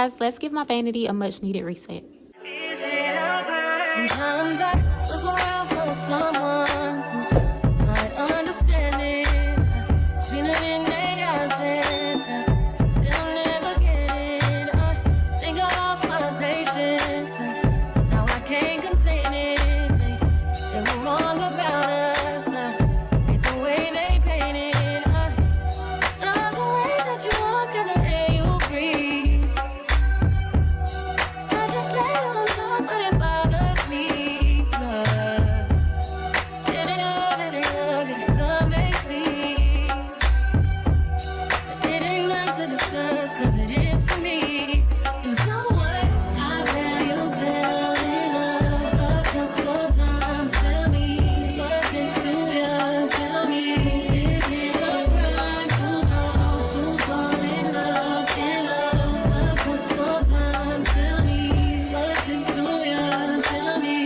guys, let's give my vanity a much needed reset. Sometimes I look around for someone who might understand it. Seen it in their eyes that they'll never get it. I think I lost my patience. Now I can't contain it. They were wrong about us. Hate the way they painted. I love the way that you walk and the air you breathe. I just let them talk, but it bothers me. 'Cause it ain't love, it ain't love, it ain't love they see. But it ain't nothing to discuss, 'cause it is to me. And so what? I feel you fell in love a couple times. Tell me, what's it to you? Tell me, is it a crime to fall in love a couple times? Tell me, what's it to you? Tell me,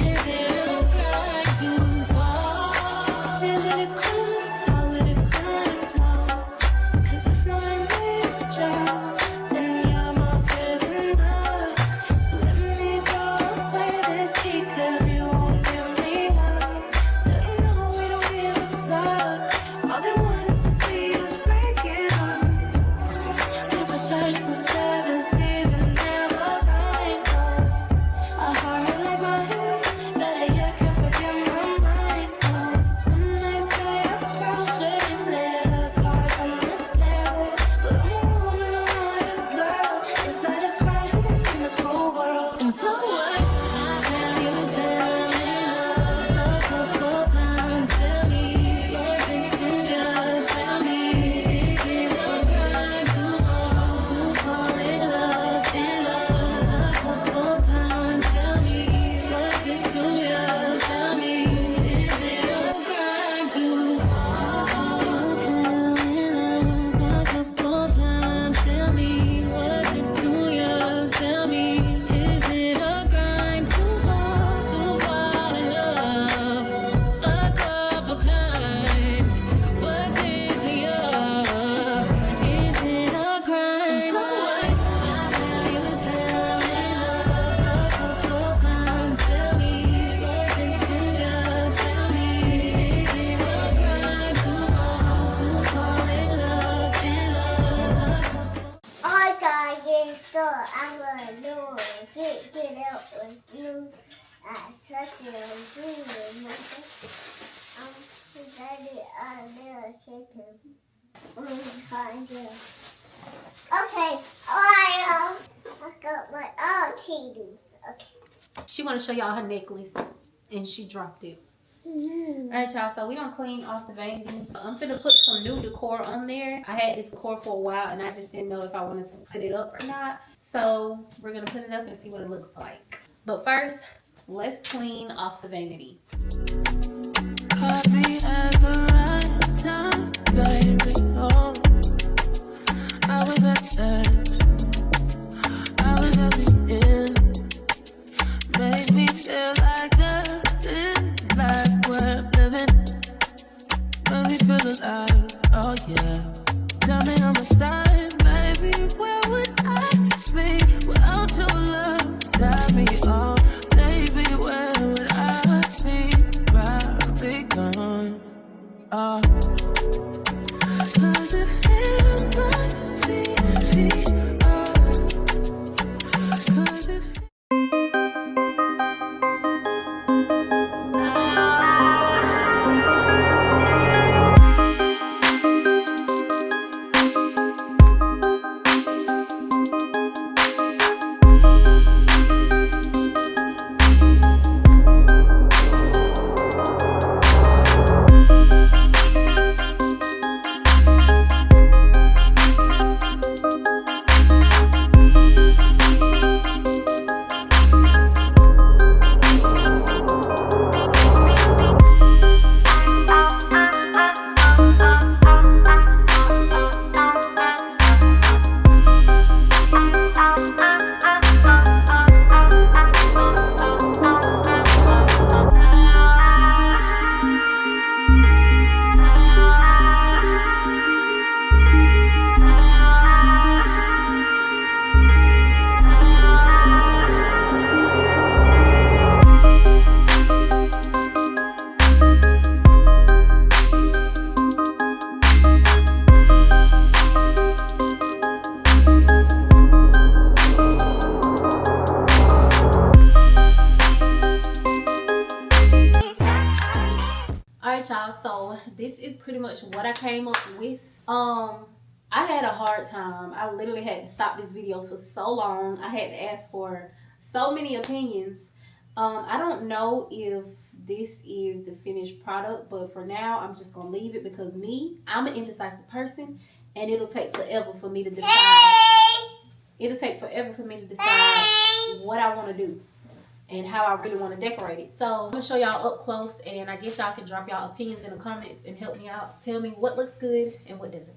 is it a crime to fall? Is it a crime? Call it a crime, no. 'Cause if knowing is a job, then you're my prisoner. So let me throw away this key, 'cause you won't give me up. Let them know we don't give a fuck. All they want is to see us breaking up. If I search the 7 seas and never find love, a heart like mine, better yet can forget my mind. Some nights say a girl shouldn't let her cards on the table, but I'm a woman, I'm not a girl. Is that a crime in this cruel world? And so what? I feel you fell in love a couple times. Tell me, what's it to you? Tell me, is it a crime to fall in love a couple times? Tell me, what's it to you? Tell me, is it a crime to fall in love a couple times? Tell me, what's it to you? Tell me, is it a crime to fall in love a couple times? What's it to you? Is it a crime? So what? I feel you fell in love a couple times. Tell me, what's it to you? Tell me, is it a crime to fall in love a couple? I thought you thought I would do get out with you at such a dream. Daddy, I little kitchen. Okay, I got my kitty. Okay. She want to show y'all her necklace, and she dropped it. Alright, y'all, so we don't clean off the vanity. I'm finna put some new decor on there. I had this decor for a while, and I just didn't know if I wanted to put it up or not. So we're gonna put it up and see what it looks like. But first, let's clean off the vanity. Caught me at the right time, baby. Oh, I was at the edge, I was at the end. Made me feel like like we're living. Made me feel alive. Oh yeah. Tell me on my side, baby. Where would I be without your love beside me? Oh, baby, where would I be? Probably gone. y'all, so this is pretty much what I came up with. I had a hard time. I literally had to stop this video for so long. I had to ask for so many opinions. I don't know if this is the finished product, but for now I'm just gonna leave it because I'm an indecisive person, and it'll take forever for me to decide. It'll take forever for me to decide what I want to do and how I really want to decorate it. So I'm gonna show y'all up close, and I guess y'all can drop y'all opinions in the comments and help me out. Tell me what looks good and what doesn't.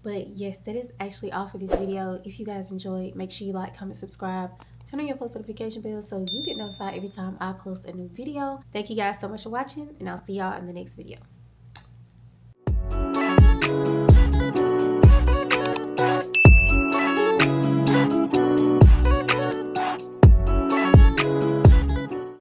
But yes, that is actually all for this video. If you guys enjoyed, make sure you like, comment, subscribe, turn on your post notification bell so you get notified every time I post a new video. Thank you guys so much for watching, and I'll see y'all in the next video.